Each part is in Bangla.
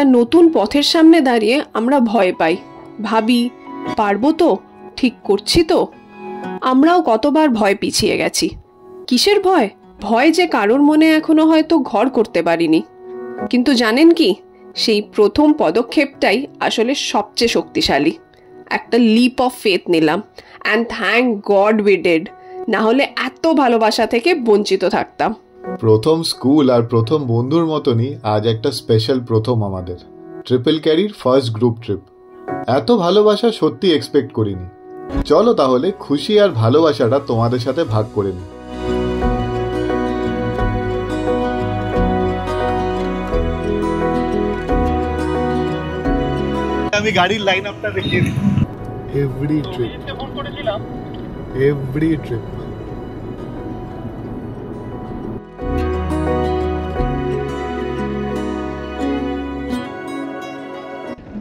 একটা নতুন পথের সামনে দাঁড়িয়ে আমরা ভয় পাই, ভাবি পারবো তো, ঠিক করছি তো। আমরাও কতবার ভয় পিছিয়ে গেছি। কিসের ভয়? ভয় যে কারোর মনে এখনো হয়তো ঘর করতে পারিনি। কিন্তু জানেন কি, সেই প্রথম পদক্ষেপটাই আসলে সবচেয়ে শক্তিশালী। একটা লিপ অফ ফেথ নিলাম, and thank god we did. না হলে এত ভালোবাসা থেকে বঞ্চিত থাকতাম। প্রথম স্কুল আর প্রথম বন্ধুর মতনই আজ একটা স্পেশাল প্রথম আমাদের, ট্রিপল ক্যারির ফার্স্ট গ্রুপ ট্রিপ। এত ভালোবাসা সত্যি এক্সপেক্ট করিনি। চলো তাহলে খুশি আর ভালোবাসাটা তোমাদের সাথে ভাগ করে নিই। আমি গাড়ির লাইন আপটা দেখিয়ে দিই। Every trip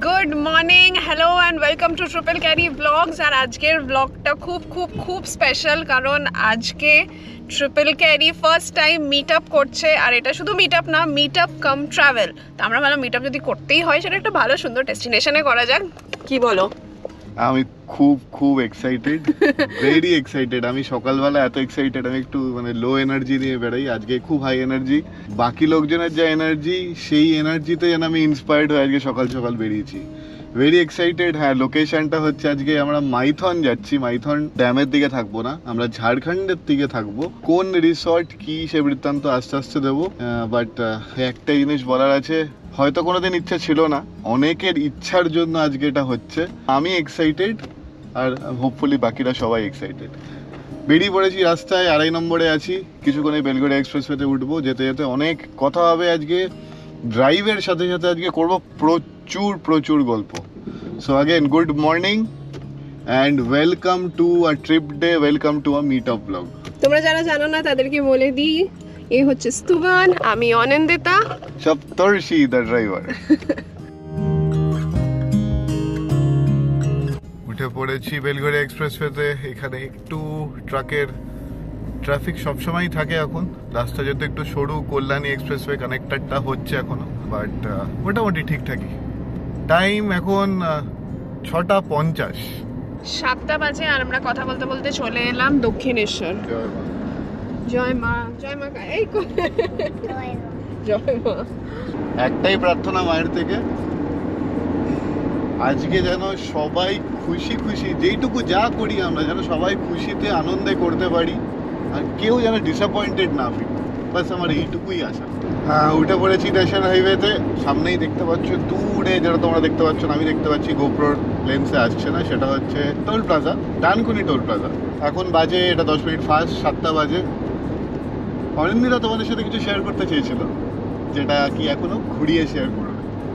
good morning, hello and welcome to triple carry blogs. আর আজকের ব্লগটা খুব খুব খুব স্পেশাল, কারণ আজকে triple carry first time meet up করছে। আর এটা শুধু মিট আপ না, মিট আপ কাম ট্রাভেল। তো আমরা ভালো মিট আপ যদি করতেই হয় সেটা একটা ভালো সুন্দর ডেস্টিনেশনে করা যাক, কি বলো? আমি খুব এক্সাইটেড, ভেরি এক্সাইটেড। আমি সকালবেলা এত এক্সাইটেড, আমি একটু লো এনার্জি নিয়ে বেরোই, আজকে খুব হাই এনার্জি। বাকি লোকজনের যা এনার্জি, সেই এনার্জিতে যেন আমি ইন্সপায়ার্ড হয়ে আজকে সকাল সকাল বেরিয়েছি। Very excited. হ্যাঁ, লোকেশনটা হচ্ছে আজকে আমরা মাইথন যাচ্ছি। মাইথন ড্যামের দিকে থাকবো না, আমরা ঝাড়খণ্ডের দিকে থাকবো। কোন রিসর্ট কি সে বৃত্তান্ত আস্তে আস্তে দেবো। বাট একটা জিনিস বলার আছে, হয়তো কোনোদিন ইচ্ছা ছিল না, অনেকের ইচ্ছার জন্য আজকে এটা হচ্ছে। আমি এক্সাইটেড, আর হোপফুলি বাকিরা সবাই এক্সাইটেড। বেরিয়ে পড়েছি রাস্তায়, 2.5 নম্বরে আছি। কিছুক্ষণে বেলগড়িয়া এক্সপ্রেসওয়েতে উঠবো। যেতে যেতে অনেক কথা হবে আজকে। ড্রাইভের সাথে সাথে আজকে করবো প্রচুর গল্প। So again good morning and welcome to a trip day, welcome to a meet up blog. তোমরা যারা জানো না তাদেরকে বলে দিই, এ হচ্ছে স্তুবান, আমি অনন্দিতা, সপ্তর্ষি দ্য ড্রাইভার। উঠে পড়েছি বেলগড়িয়া এক্সপ্রেসওয়েতে। এখানে একটু ট্রাফিক সবসময় থাকে এখন। রাস্তা যেহেতু একটু সরু, কল্যাণী এক্সপ্রেসওয়ে কানেক্টারটা হচ্ছে এখনো, বাট মোটামুটি ঠিকঠাকই। টাইম এখন 6:50, 7টা বাজে। আর আমরা কথা বলতে বলতে চলে এলাম দক্ষিণেশ্বর। জয় মা, জয় মা। এই জয় মা। একটাই প্রার্থনা মায়ের থেকে, আজকে যেন সবাই খুশি যেইটুকু যা করি আমরা যেন সবাই খুশিতে আনন্দে করতে পারি, আর কেউ যেন ডিসঅ্যাপয়েন্টেড না ফিল। বাস আমার এইটুকুই আশা। হ্যাঁ, উঠে পড়েছি ন্যাশনাল হাইওয়েতে। সামনেই দেখতে পাচ্ছ, দূরে যেটা তোমরা দেখতে পাচ্ছ না, আমি দেখতে পাচ্ছি, গোপ্রোর লেন্সে আসছে না, সেটা হচ্ছে toll plaza, Dankuni toll plaza. এখন বাজে এটা 10 মিনিট ফাস্ট, 7টা বাজে। অনিন্দিতা তোমাদের সাথে কিছু শেয়ার করতে চেয়েছিল, যেটা কি এখনো ঘুরিয়ে শেয়ার করবে।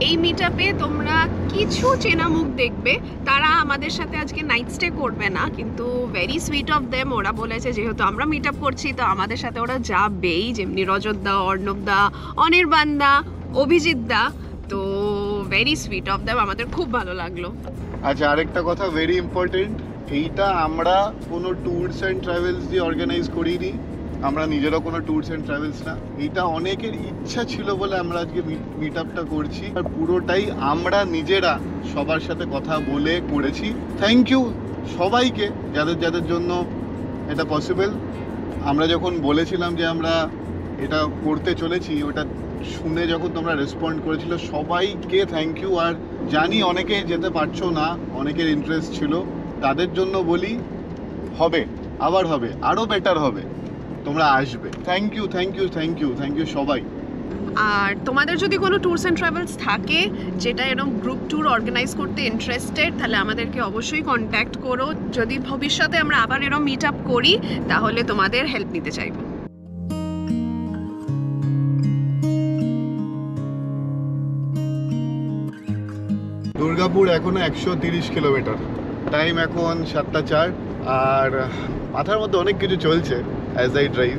এই মিটআপে তোমরা কিছু চেনা মুখ দেখবে। তারা আমাদের সাথে আজকে নাইট স্টে করবে না, কিন্তু ভেরি সুইট অফ দেম। ওরা বলেছে যেহেতু আমরা মিট আপ করছি তো আমাদের সাথে ওরা যাবেই, যেমনি রজত দা, অর্ণব দা, অনির্বাণ দা, অভিজিৎ দা। তো ভেরি সুইট অফ দেম, আমাদের খুব ভালো লাগলো। আচ্ছা, আরেকটা কথা ভেরি ইম্পর্টেন্ট, এইটা আমরা কোনো ট্যুরস অ্যান্ড ট্রাভেলস দিয়ে অর্গানাইজ করিনি, আমরা নিজেরও কোনো ট্যুরস অ্যান্ড ট্রাভেলস না। এটা অনেকের ইচ্ছা ছিল বলে আমরা আজকে মিট আপটা করছি, আর পুরোটাই আমরা নিজেরা সবার সাথে কথা বলে করেছি। থ্যাংক ইউ সবাইকে, যাদের জন্য এটা পসিবল। আমরা যখন বলেছিলাম যে আমরা এটা করতে চলেছি, ওটা শুনে যখন তোমরা রেসপন্ড করেছিল, সবাইকে থ্যাংক ইউ। আর জানি অনেকে যেতে পারছো না, অনেকের ইন্টারেস্ট ছিল, তাদের জন্য বলি হবে, আবার হবে, আরও বেটার হবে, তোমরা আসবে। থ্যাংক ইউ সবাই। আর তোমাদের যদি কোনো ট্যুরস অ্যান্ড ট্রাভেলস থাকে যেটা এরকম গ্রুপ ট্যুর অর্গানাইজ করতে ইন্টারেস্টেড, তাহলে আমাদেরকে অবশ্যই কন্ট্যাক্ট করো। যদি ভবিষ্যতে আমরা আবার এরকম মিট আপ করি তাহলে তোমাদের হেল্প নিতে চাইবো। দুর্গাপুর এখনো 130 কিলোমিটার। টাইম এখন 7:04, আর মাথার মধ্যে অনেক কিছু চলছে অ্যাজ আই ড্রাইভ।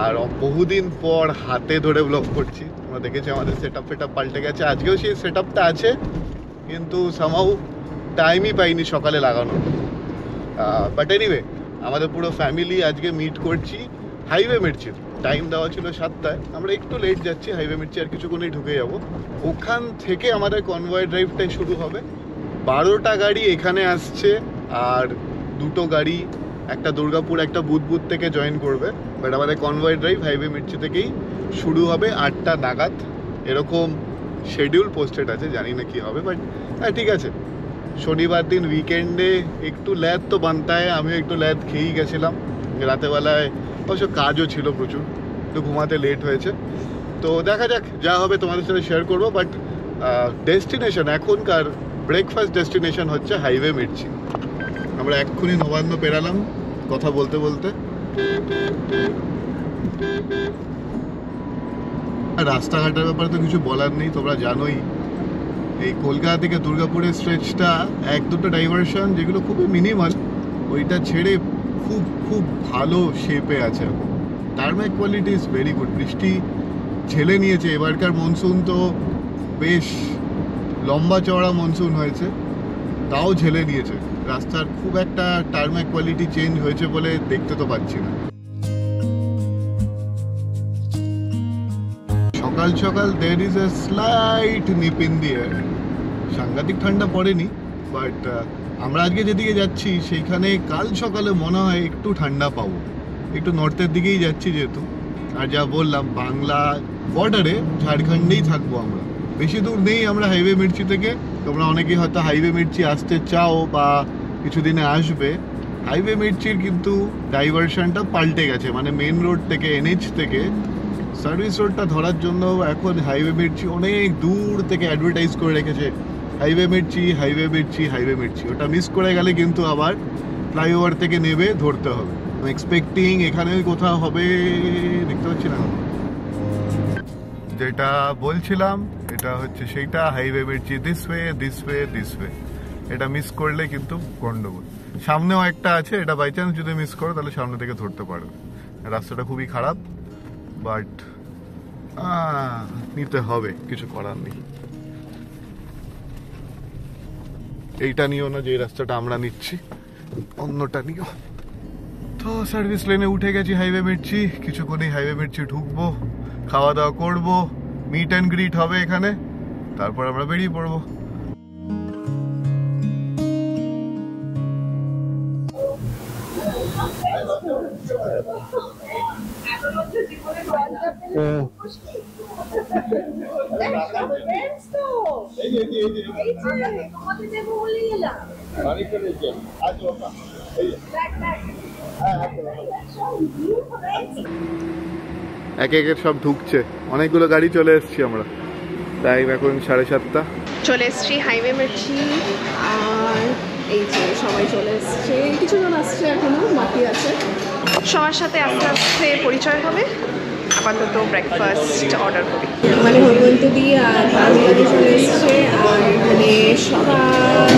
আর বহুদিন পর হাতে ধরে ব্লগ করছি। তোমরা দেখেছি আমাদের সেট আপ পাল্টে গেছে, আজকেও সেই সেট আপটা আছে, কিন্তু সামহাউ টাইমই পাইনি সকালে লাগানো। বাট এনিওয়ে, আমাদের পুরো ফ্যামিলি আজকে মিট করছি হাইওয়ে মির্চির টাইম দেওয়া ছিল 7টায়, আমরা একটু লেট যাচ্ছি, হাইওয়ে মির্চি আর কিছুক্ষণেই ঢুকে যাব। ওখান থেকে আমাদের কনভয় ড্রাইভটাই শুরু হবে। 12টা গাড়ি এখানে আসছে আর 2টো গাড়ি একটা দুর্গাপুর একটা বুধবুধ থেকে জয়েন করবে। বাট আমাদের কনভয় ড্রাইভ হাইওয়ে মির্চি থেকেই শুরু হবে 8টা নাগাদ, এরকম শিডিউল পোস্টেড আছে, জানি না কি হবে। বাট হ্যাঁ ঠিক আছে, শনিবার দিন উইকেন্ডে একটু ল্যাদ তো বানতায়, আমিও একটু ল্যাদ খেয়েই গেছিলাম। রাতেবেলায় অবশ্য কাজও ছিল প্রচুর, একটু ঘুমাতে লেট হয়েছে। তো দেখা যাক, যা হবে তোমাদের সাথে শেয়ার করবো। বাট ডেস্টিনেশন এখনকার ব্রেকফাস্ট ডেস্টিনেশন হচ্ছে হাইওয়ে মির্চি। আমরা এক্ষুনি নবান্ন পেরালাম কথা বলতে বলতে। রাস্তাঘাটের ব্যাপারে তো কিছু বলার নেই, তোমরা জানোই এই কলকাতা থেকে দুর্গাপুরের স্ট্রেচটা 1-2টো ডাইভারশন যেগুলো খুবই মিনিমাল, ওইটা ছেড়ে খুব খুব ভালো শেপে আছে। টার্মেক কোয়ালিটি ইজ ভেরি গুড। বৃষ্টি ঝেলে নিয়েছে, এবারকার মনসুন তো বেশ লম্বা চওড়া মনসুন হয়েছে, তাও ঝেলে নিয়েছে। রাস্তার খুব একটা টার্মেক কোয়ালিটি চেঞ্জ হয়েছে বলে দেখতে তো পাচ্ছি না। সকাল সকাল there is a slight Nip in the air. সাংঘাতিক ঠান্ডা পড়েনি, বাট আমরা আজকে যেদিকে যাচ্ছি সেইখানে কাল সকালে মনে হয় একটু ঠান্ডা পাবো। একটু নর্থের দিকেই যাচ্ছি যেহেতু, আর যা বললাম বাংলা বর্ডারে ঝাড়খণ্ডেই থাকবো আমরা, বেশি দূর নেই আমরা হাইওয়ে মির্চি থেকে। তোমরা অনেকেই হয়তো হাইওয়ে মির্চি আসতে চাও বা কিছুদিনে আসবে। হাইওয়ে মির্চির কিন্তু ডাইভারশনটা পাল্টে গেছে, মানে মেন রোড থেকে এনএইচ থেকে সার্ভিস রোডটা ধরার জন্য এখন হাইওয়ে মির্চি অনেক দূর থেকে অ্যাডভার্টাইজ করে রেখেছে, highway Mirchi highway Mirchi highway Mirchi. ওটা মিস করে গেলে কিন্তু আবার ফ্লাইওভার থেকে নেমে ধরতে হবে। এক্সপেক্টিং এখানে কোথাও হবে, দেখতে পাচ্ছি না। যেটা বলছিলাম এটা হচ্ছে সেইটা, highway Mirchi this way this way this way. এটা মিস করলে কিন্তু গন্ডগোল। সামনেও একটা আছে, এটা বাই চান্স যদি মিস করো তাহলে সামনে থেকে ধরতে পারবে। রাস্তাটা খুবই খারাপ, বাট নিতে হবে, কিছু করার নেই। এইটা নিও না, যে রাস্তাটা আমরা নিচ্ছি, অন্যটা নিও। তো সার্ভিস লেনে উঠে গেছি হাইওয়ে মির্চি, কিছুক্ষণই হাইওয়ে মির্চি ঢুকবো, খাওয়া দাওয়া করবো, মিট অ্যান্ড গ্রিট হবে এখানে, তারপর আমরা বেরিয়ে পড়বো। একে একে সব ঢুকছে, অনেকগুলো গাড়ি চলে এসছি আমরা। টাইম এখন 7:30। চলে এসছি হাইওয়ে মির্চি, আর এই যে সবাই চলে এসছে, কিছুজন আসছে এখনো বাকি আছে। সবার সাথে আস্তে আস্তে পরিচয় হবে। আপাতত ব্রেকফাস্ট অর্ডার করি। মানে হৈমন্ত দিয়ে আর পাঞ্জাবি চলে এসছে, আর মানে সবাই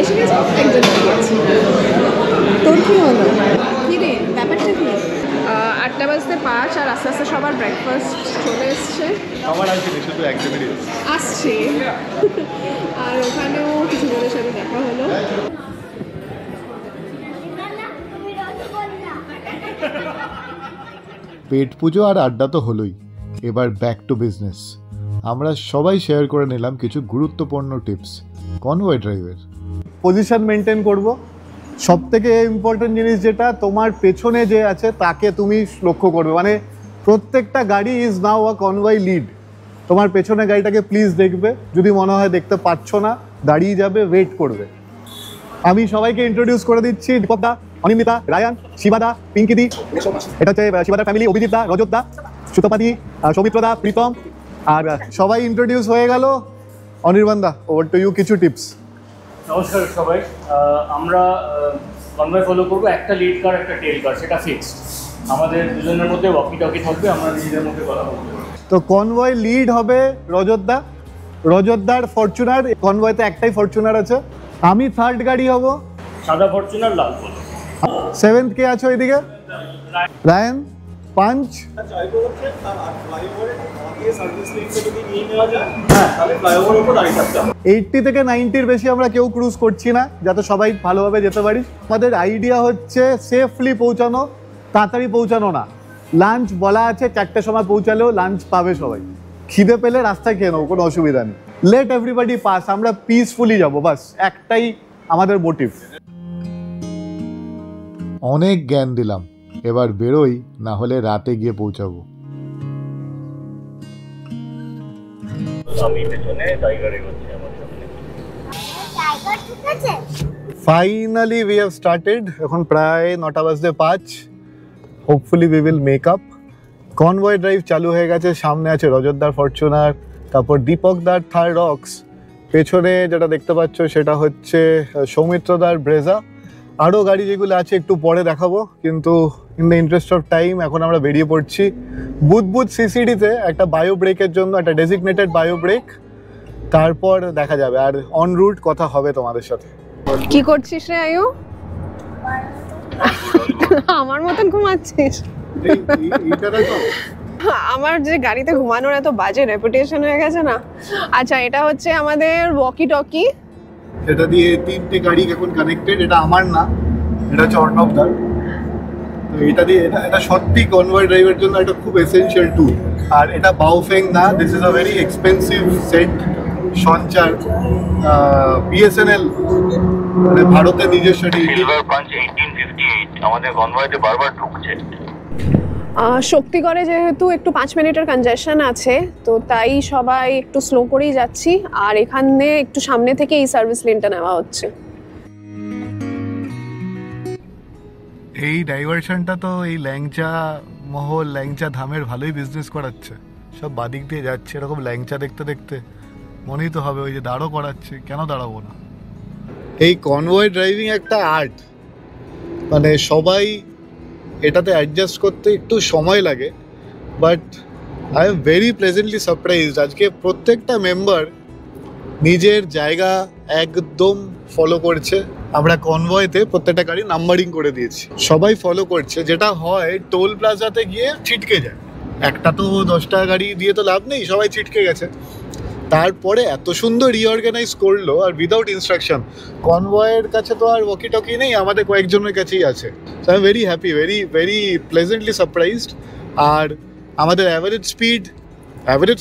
এসে গেছে, একজন বাকি আছে। তোর কি হলো? কি রে, ব্যাপারটা কি? 8টা বাজতে 5, আর আস্তে আস্তে সবার ব্রেকফাস্ট চলে এসছে। আমার আসছে শুধু একজনেরই আসছে, আর ওখানেও কিছু জনের সাথে দেখা হলো। পেট পুজো আর আড্ডা তো হলোই, এবার ব্যাক টু বিজনেস। আমরা সবাই শেয়ার করে নিলাম কিছু গুরুত্বপূর্ণ টিপস কনভয় ড্রাইভের। পজিশন মেনটেন করব, সব থেকে ইম্পর্টেন্ট জিনিস যেটা, তোমার পেছনে যে আছে তাকে তুমি লক্ষ্য করবে। মানে প্রত্যেকটা গাড়ি is now a convoy lead. তোমার পেছনে গাড়িটাকে প্লিজ দেখবে, যদি মনে হয় দেখতে পাচ্ছ না দাঁড়িয়ে যাবে, ওয়েট করবে। আমি সবাইকে ইন্ট্রোডিউস করে দিচ্ছি, দীপকদা, অনিন্দিতা, রায়ান, শিবাদা, পিঙ্কিদি, এটা হচ্ছে শিবাদার ফ্যামিলি, অভিজিৎদা, রজতদা, সুতপাদি, সৌমিত্রদা, প্রীতম, আর সবাই ইন্ট্রোডিউস হয়ে গেল। অনির্বাণদা, ওভার টু ইউ, কিছু টিপস। নমস্কার সবাই। আমরা কনভয় ফলো করবো, একটা লিড কার একটা টেল কার, সেটা ফিক্সড। আমাদের দুজনের মধ্যে ওয়াকি টকি থাকবে, আমরা নিজেদের মধ্যে কথা বলবো। তো কনভয় লিড হবে রজতদা, রজতদার ফরচুনার, কনভয়তে একটাই ফরচুনার আছে। আমি থার্ড গাড়ি হব, সাদা ফরচুনার, লাল পলো। 7th কে আছো এদিকে? Ryan, punch. 80 থেকে 90-র বেশি আমরা কেউ ক্রুজ করছি না, যাতে সবাই ভালোভাবে যেতে পারি। আমাদের আইডিয়া হচ্ছে সেফলি পৌঁছানো, তাড়াতাড়ি পৌঁছানো না, লাঞ্চ বলা আছে 4টের সময় পৌঁছালেও লাঞ্চ পাবে সবাই, খিদে পেলে রাস্তায় খেয়ে নেবো, কোনো অসুবিধা নেই। লেট এভরিবডি পাস, আমরা পিসফুলি যাবো, বাস একটাই আমাদের মোটিভ। অনেক জ্ঞান দিলাম, এবার বেরোই, না হলে রাতে গিয়ে পৌঁছাবো। আমি পেছনে টাইগার এগোচ্ছে আমার সামনে। ফাইনালি উই হ্যাভ স্টার্টেড, এখন প্রায় 9টা বাজতে 5। Hopefully we will make up. Convoy drive চালু হয়ে গেছে, সামনে আছে রজতদার ফরচুনার, তারপর দীপকদার থার রক্স, পেছনে যেটা দেখতে পাচ্ছ সেটা হচ্ছে সৌমিত্রদার ব্রেজা। আরও গাড়ি যেগুলো আছে একটু পরে দেখাবো, কিন্তু in the interest of time এখন আমরা বেরিয়ে পড়ছি বুদবুদ সিসিডিতে একটা বায়ো ব্রেকের জন্য, একটা ডেজিগনেটেড বায়ো ব্রেক। তারপর দেখা যাবে, আর অন রুট কথা হবে তোমাদের সাথে। কি করছিস রে আয়ু? আমার মতন ঘুমাচ্ছিস? আমার যে গাড়িতে ঘুমানোর এত বাজে রেপুটেশন হয়ে গেছে না। আচ্ছা, এটা হচ্ছে আমাদের ওয়াকি টকি। এটা দিয়ে 3টে গাড়ি এখন কানেক্টেড, এটা আমার না, এটা হচ্ছে অর্ণবদার। তো এটা দিয়ে এটা সত্যি কনভয় ড্রাইভের জন্য একটা খুব এসেনশিয়াল টুল। আর এটা বাওফেং না, this is a very expensive set. সঞ্চার বিএসএনএল, মানে ভারতের নিজস্ব সিলভার পাঞ্চ 1858 আমাদের কনভয়তে বারবার ঢুকছে। শক্তিগড়ে যেহেতু একটু 5 মিনিটের কনজেশন আছে, তো তাই সবাই একটু স্লো করেই যাচ্ছি। আর এখানে একটু সামনে থেকে এই সার্ভিস লেনটা নেওয়া হচ্ছে। এই ডাইভারশনটা তো এই ল্যাংচা মহল, ল্যাংচা ধামের ভালোই বিজনেস করাচ্ছে। সব বাদিক দিয়ে যাচ্ছে, এরকম ল্যাংচা দেখতে দেখতে মনেই তো হবে ওই যে দাঁড়ও করাচ্ছে, কেন দাঁড়াবো না। এই কনভয় ড্রাইভিং একটা আর্ট, মানে সবাই এটাতে অ্যাডজাস্ট করতে একটু সময় লাগে, but I am very pleasantly surprised. আজকে প্রত্যেকটা মেম্বার নিজের জায়গা একদম ফলো করছে। আমরা কনভয়তে প্রত্যেকটা গাড়ি নাম্বারিং করে দিয়েছি, সবাই ফলো করছে। যেটা হয় টোল প্লাজাতে গিয়ে ছিটকে যায়, একটা তো 10টা গাড়ি দিয়ে তো লাভ নেই, সবাই ছিটকে গেছে। তারপরে এত সুন্দর রিঅর্গানাইজ করলো, আর উইদাউট ইনস্ট্রাকশন। কনভয়ের কাছে তো আর ওয়াকি টকি নেই, আমাদের কয়েকজনের কাছেই আছে। So I am very happy, very very pleasantly surprised. আর আমাদের অ্যাভারেজ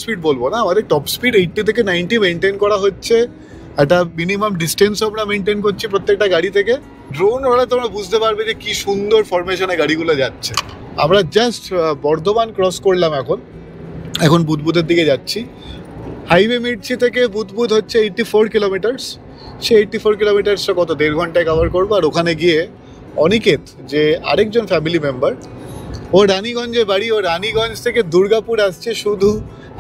স্পিড বলবো না, আমাদের টপ স্পিড 80 থেকে 90 মেনটেন করা হচ্ছে। একটা মিনিমাম ডিস্টেন্স আমরা মেনটেন করছি প্রত্যেকটা গাড়ি থেকে। ড্রোন ওরা তোমরা বুঝতে পারবে যে কি সুন্দর ফরমেশনে গাড়িগুলো যাচ্ছে। আমরা জাস্ট বর্ধমান ক্রস করলাম, এখন বুদবুদের দিকে যাচ্ছি। হাইওয়ে মির্চি থেকে বুদবুদ হচ্ছে 84 কিলোমিটার্স। সেই 84 কিলোমিটার্সটা কত 1.5 ঘন্টায় কভার করবো। আর ওখানে গিয়ে অনিকেত, যে আরেকজন ফ্যামিলি মেম্বার, ও রানীগঞ্জে বাড়ি, ও রানীগঞ্জ থেকে দুর্গাপুর আসছে শুধু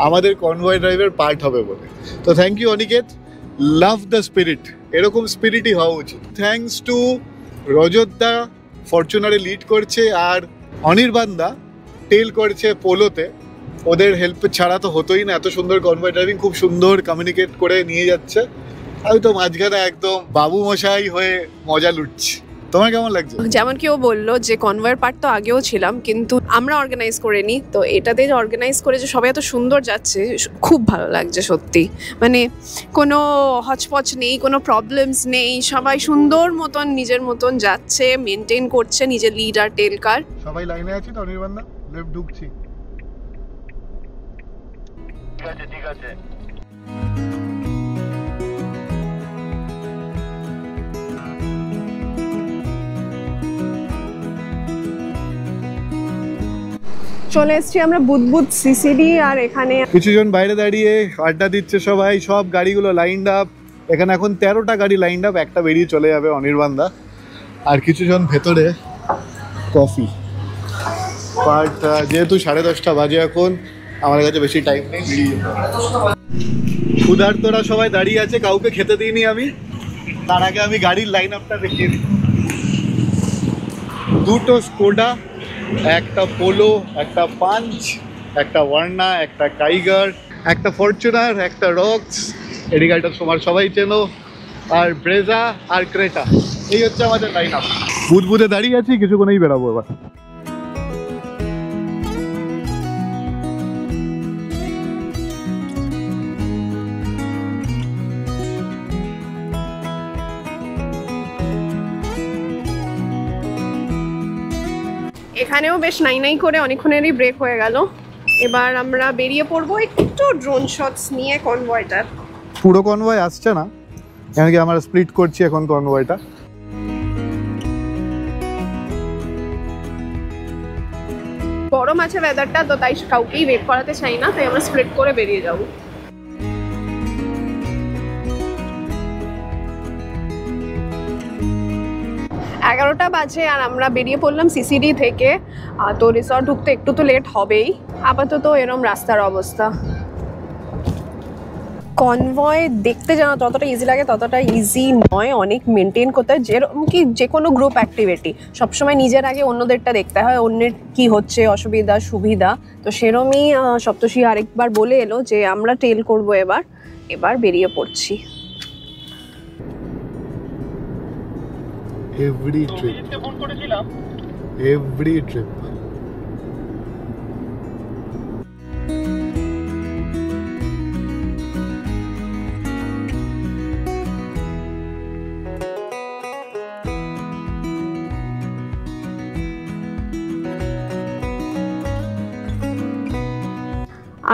আমাদের কনভয় ড্রাইভের পার্ট হবে বলে। তো thank you Aniket, love the spirit, এরকম স্পিরিটই হওয়া উচিত। থ্যাংকস টু রজতদা, ফরচুনারে লিড করছে, আর অনির্বাণদা টেল করছে পোলোতে। ওদের হেল্প ছাড়া তো হতোই না, এত সুন্দর কনভয় ড্রাইভিং, খুব সুন্দর কমিউনিকেট করে নিয়ে যাচ্ছে। আমি তো মাঝখানে একদম বাবু মশাই হয়ে মজা লুটছি। তোমার কেমন লাগছে? যেমন কি ও বললো যে কনভয়ের পার্ট তো আগেও ছিলাম, কিন্তু আমরা অর্গানাইজ করে নিই, তো এটাতে যে অর্গানাইজ করে যে সবাই এত সুন্দর যাচ্ছে, খুব ভালো লাগছে সত্যি। মানে কোনো হচপচ নেই, কোনো প্রবলেমস নেই, সবাই সুন্দর মতন নিজের মতন যাচ্ছে, মেনটেন করছে নিজের লিড আর টেল কার। সবাই লাইনে আছি তো অনির্বাণদা? লেফট ঢুকছি। ঠিক আছে। চলে এসছি আমরা বুদবুদ সিসিডি, আর এখানে কিছুজন বাইরে দাঁড়িয়ে আড্ডা দিচ্ছে সবাই, সব গাড়িগুলো লাইনড আপ। এখানে এখন 13টা গাড়ি লাইনড আপ, একটা বেরিয়ে চলে যাবে অনির্বাণদা। আর কিছুজন ভেতরে কফি। বাট যেহেতু 10:30 বাজে এখন, আমার কাছে বেশি টাইম নেই, বেরিয়ে যেতে হবে। ক্ষুধার্তরা সবাই দাঁড়িয়ে আছে, কাউকে খেতে দিইনি আমি। তার আগে আমি গাড়ির লাইন আপটা দেখিয়ে দিই। 2টো স্কোডা, একটা পোলো, একটা পাঞ্চ, একটা ওয়ার্না, একটা টাইগার, একটা ফরচুনার, একটা রক্স, এই গাড়িটা তোমার সবাই চেনো, আর ব্রেজা আর ক্রেটা। এই হচ্ছে আমাদের লাইন আপ। বুদবুদে দাঁড়িয়ে আছি, কিছুক্ষণেই বেরাবো এবার। এখানেও বেশ নাই নাই করে অনেকক্ষণেরই ব্রেক হয়ে গেল। এবার আমরা বেরিয়ে পড়বো একটু ড্রোন শটস নিয়ে কনভয়টার। পুরো কনভয় আসছে না, কেন কি আমরা স্প্লিট করছি এখন কনভয়টা। গরম আছে ওয়েদারটা, তো তাই কাউকেই ওয়েট করাতে চাই না, তাই আমরা স্প্লিট করে বেরিয়ে যাবো। এগারোটা বাজে আর আমরা বেরিয়ে পড়লাম সিসিডি থেকে। তো রিসর্ট ঢুকতে একটু তো লেট হবেই, আপাতত এরম রাস্তার অবস্থা। কনভয় দেখতে যেন যতটা ইজি লাগে ততটা ইজি নয়, অনেক মেনটেন করতে হয়। যেরকম কি যে কোনো গ্রুপ অ্যাক্টিভিটি সবসময় নিজের আগে অন্যদেরটা দেখতে হয়, অন্যের কি হচ্ছে অসুবিধা সুবিধা। তো সেরমই সপ্তর্ষি আরেকবার বলে এলো যে আমরা টেল করবো, এবার বেরিয়ে পড়ছি। এভরি ট্রিপ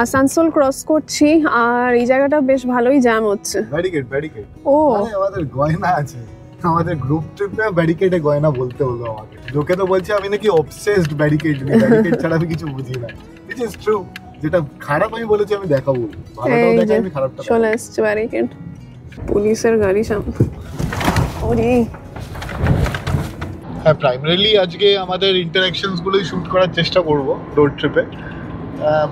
আসানসোল ক্রস করছি আর এই জায়গাটা বেশ ভালোই জ্যাম হচ্ছে। ব্যারিকেড ও আমাদের গয়না আছে, আমাদের গ্রুপ ট্রিপে ব্যারিকেডে গয়না বলতে হলো আমাকে। লোকে তো বলছে আমি নাকি অবসেসড ব্যারিকেড নিয়ে, ব্যারিকেড ছাড়া আমি কিছু বুঝি না। ইট ইজ ট্রু, যেটা খারাপ আমি বলেছি আমি দেখাবো, ভালোটাও দেখাই, আমি খারাপটা চলে আসছে ব্যারিকেড। পুলিশের গাড়ি সামনে। ওরে হ্যাঁ, প্রাইমারিলি আজকে আমাদের ইন্টারঅ্যাকশনস গুলোই শুট করার চেষ্টা করব রোড ট্রিপে।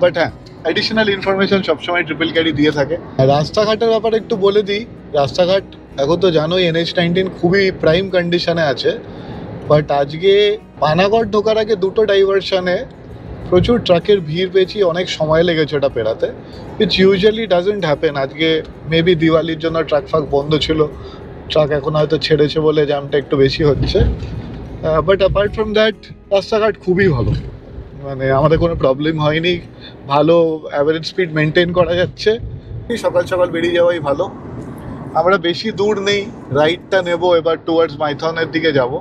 বাট হ্যাঁ, অ্যাডিশনাল ইনফরমেশন সবসময় ট্রিপল ক্যারি দিয়ে থাকে। রাস্তাঘাটের ব্যাপারে একটু বলে দিই, রাস্তাঘাট এখন তো জানোই NH-19 খুবই প্রাইম কন্ডিশনে আছে। বাট আজকে পানাগড় ঢোকার আগে দুটো ডাইভারশনে প্রচুর ট্রাকের ভিড় পেয়েছি, অনেক সময় লেগেছে ওটা পেরাতে, উইচ ইউজুয়ালি ডাজন্ট হ্যাপেন। আজকে মেবি দিওয়ালির জন্য ট্রাক ফাক বন্ধ ছিল, ট্রাক এখন হয়তো ছেড়েছে বলে জ্যামটা একটু বেশি হচ্ছে। বাট অ্যাপার্ট ফ্রম দ্যাট রাস্তাঘাট খুবই ভালো, মানে আমাদের কোনো প্রবলেম হয়নি, ভালো অ্যাভারেজ স্পিড মেনটেন করা যাচ্ছে। সকাল সকাল বেরিয়ে যাওয়াই ভালো। আমরা বেশি দূর নেই, রাইডটা নেব এবার টুয়ার্ডস মাইথনের দিকে যাব।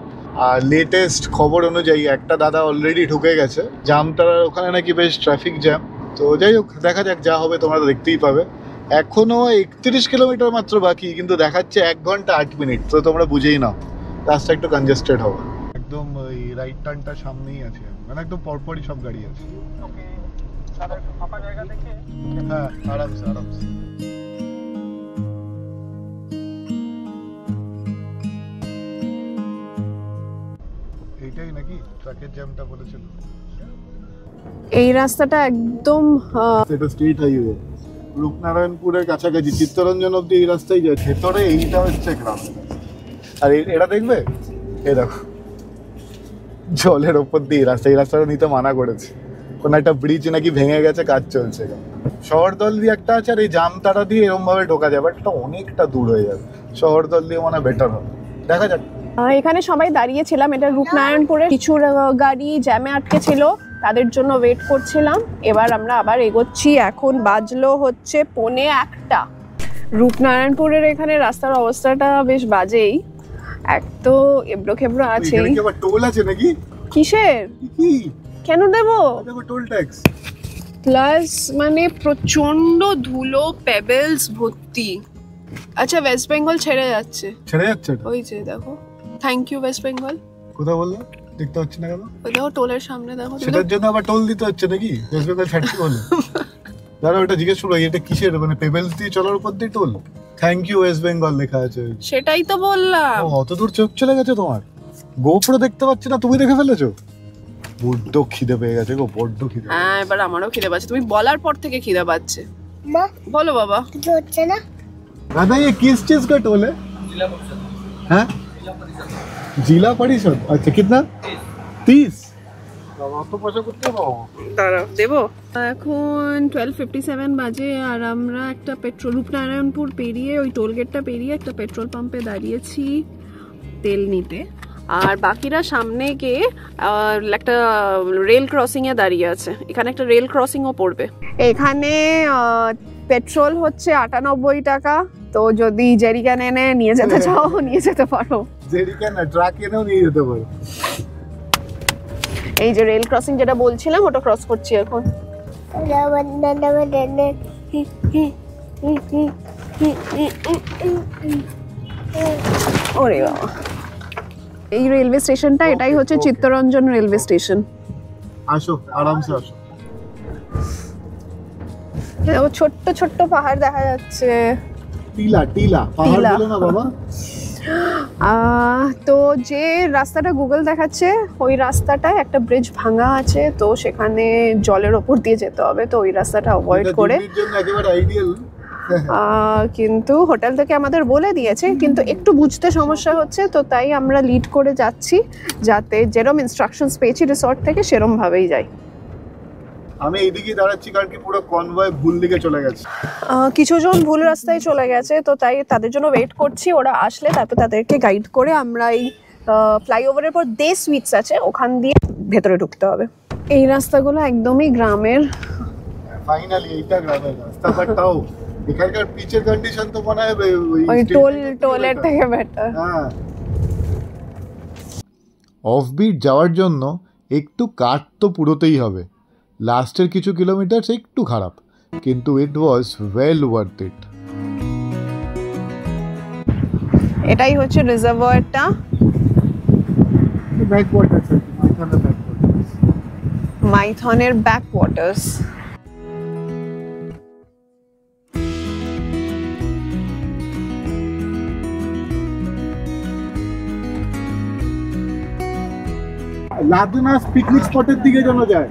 আর লেটেস্ট খবর অনুযায়ী একটা দাদা অলরেডি ঢুকে গেছে, জামতারার ওখানে নাকি বেশ ট্রাফিক জ্যাম। তো যাই হোক, দেখা যাক, যা হবে তোমরা দেখতেই পাবে। এখনো 31 কিলোমিটার মাত্র বাকি, কিন্তু দেখাচ্ছে 1 ঘন্টা 8 মিনিট। তো তোমরা বুঝেই নাও রাস্তা একটু কনজেস্টেড হবে। একদম ওই রাইট টার্নটা সামনেই আছে, মানে একদম পরপরই সব গাড়ি আছে। হ্যাঁ, আরামসে আরামসে। এইটাই নাকি ট্রাকের জ্যামটা বলেছিল? এই রাস্তাটা একদম এটা স্ট্রিট হাইওয়ে, রূপনারায়ণপুরের কাছাকাছি, চিত্তরঞ্জন অব্দি এই রাস্তায় যায়। ভেতরে এইটা হচ্ছে গ্রাম। আর এটা দেখবে, এই দেখো জলের ওপর দিয়ে এই রাস্তাটা নিতে মানা করেছে, কোনো একটা ব্রিজ নাকি ভেঙে গেছে, কাজ চলছে। শহরদল দিয়ে একটা আছে, আর এই জামতারা দিয়ে এরকম ভাবে ঢোকা যাবে, বাট এটা অনেকটা দূর হয়ে যাবে। শহরদল দিয়ে মনে হয় বেটার হবে, দেখা যাক। এখানে সবাই দাঁড়িয়েছিলাম, এটা রূপনারায়ণপুরে কিছু গাড়ি জ্যামে আটকে ছিল, তাদের জন্য ওয়েট করছিলাম। এবার আমরা আবার এগোচ্ছি, এখন বাজলো হচ্ছে 1:45। রূপনারায়ণপুরের এখানে রাস্তার অবস্থাটা বেশ বাজেই, এক তো এবড়ো খেবড়ো আছে। টোল আছে নাকি? কিসের? কি কেন দেবো? টোল ট্যাক্স প্লাস মানে প্রচন্ড ধুলো, পেবেলস ভর্তি। আচ্ছা, ওয়েস্ট বেঙ্গল ছেড়ে যাচ্ছে ওই যে দেখো। Thank you West Bengal. কোথা বললো? দেখতে হচ্ছে না কেন? ওই দেখো টোলের সামনে দেখো। সেটার জন্য আবার টোল দিতে হচ্ছে নাকি? ওয়েস্ট বেঙ্গল ছাড়ছি বলে? দাদা ওটা জিজ্ঞেস করো, এটা কিসের, মানে পেবেলস দিয়ে চলার উপর দিয়ে toll? Thank you West Bengal লেখা আছে। সেটাই তো বললাম। অত দূর চোখ চলে গেছে তোমার? গোপ্রো দেখতে পাচ্ছি না, তুমি দেখে ফেলেছো? বড্ড খিদে পেয়ে গেছে গো, বড্ড খিদে। হ্যাঁ, এবার আমারও খিদে পাচ্ছে, তুমি বলার পর থেকে খিদে পাচ্ছে। মা বলো বাবা। কিছু হচ্ছে না दादा। ये किस चीज का टोल है? हाँ, जिला परिषद। अच्छा, कितना? 30। দাঁড়াও দেবো। এখন 12:57 বাজে আর আমরা একটা পেট্রোল, রূপনারায়ণপুর পেরিয়ে ওই টোল গেটটা পেরিয়ে একটা পেট্রোল পাম্পে দাঁড়িয়েছি তেল নিতে। আর বাকিরা সামনে গিয়ে একটা রেল ক্রসিং এ দাঁড়িয়ে আছে। এখানে একটা রেল ক্রসিংও পড়বে। এখানে পেট্রোল হচ্ছে 98 টাকা। তো যদি জেরিক্যান এনে নিয়ে যেতে চাও নিয়ে যেতে পারো। জেরিক্যান না, ট্রাক এনেও নিয়ে যেতে পারো। এই যে রেল ক্রসিং যেটা বলছিলাম ওটা ক্রস করছি এখন। ওরে বাবা, এই রেলওয়ে স্টেশনটা, এটাই হচ্ছে চিত্তরঞ্জন রেলওয়ে স্টেশন। আসো আরামসে আসো। ছোট্ট ছোট্ট পাহাড় দেখা যাচ্ছে। টিলা টিলা পাহাড় বলো না বাবা। তো যে রাস্তাটা গুগল দেখাচ্ছে ওই রাস্তাটায় একটা ব্রিজ ভাঙা আছে, তো সেখানে জলের ওপর দিয়ে যেতে হবে, তো ওই রাস্তাটা অ্যাভয়েড করে। একেবারে আইডিয়াল। কিন্তু হোটেল থেকে আমাদের বলে দিয়েছে, কিন্তু একটু বুঝতে সমস্যা হচ্ছে, তো তাই আমরা লিড করে যাচ্ছি, যাতে যেরকম ইনস্ট্রাকশনস পেয়েছি রিসর্ট থেকে সেরকম ভাবেই যাই। আমি এইদিকে দাঁড়াচ্ছি কারণ কি পুরো কনভয় ভুল দিকে চলে গেছে। কিছুজন ভুল রাস্তায় চলে গেছে, তো তাই তাদের জন্য ওয়েট করছি, ওরা আসলে তারপর তাদেরকে গাইড করে আমরা এই ফ্লাইওভারের পর দে সুইটস আছে ওখান দিয়ে ভেতরে ঢুকতে হবে। এই রাস্তাগুলো একদমই গ্রামের। ফাইনালি এইটা গ্রামের রাস্তা, বাট তাও এখানকার পিচের কন্ডিশন তো মনে হয় ওই টোলের থেকে বেটার। হ্যাঁ, অফবিট যাওয়ার জন্য একটু কাট তো পুরোতেই হবে। লাস্টের কিছু কিলোমিটার একটু খারাপ, কিন্তু ইট ওয়াজ ওয়েল ওয়ার্থ ইট। এটাই হচ্ছে রিজার্ভয়ারটা, মাইথনের ব্যাক ওয়াটার্স। লাদনা পিকনিক স্পটের দিকে যেন যায়।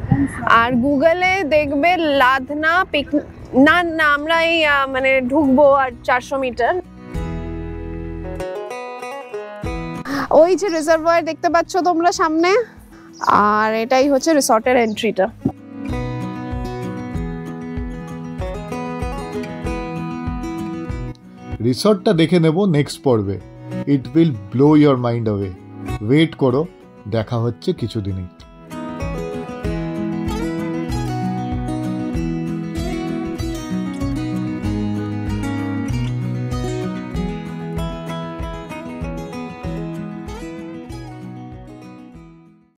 আর গুগলে দেখবে লাদনা পিকনিক, না না আমরা এই মানে ঢুকবো আর 400 মিটার। ওই যে রিজার্ভয়ার দেখতে পাচ্ছ তোমরা সামনে, আর এটাই হচ্ছে রিসর্টের এন্ট্রিটা। রিসর্টটা দেখে নেব নেক্সট পর্বে। It will blow your mind away. Wait করো, দেখা হচ্ছে কিছুদিনই।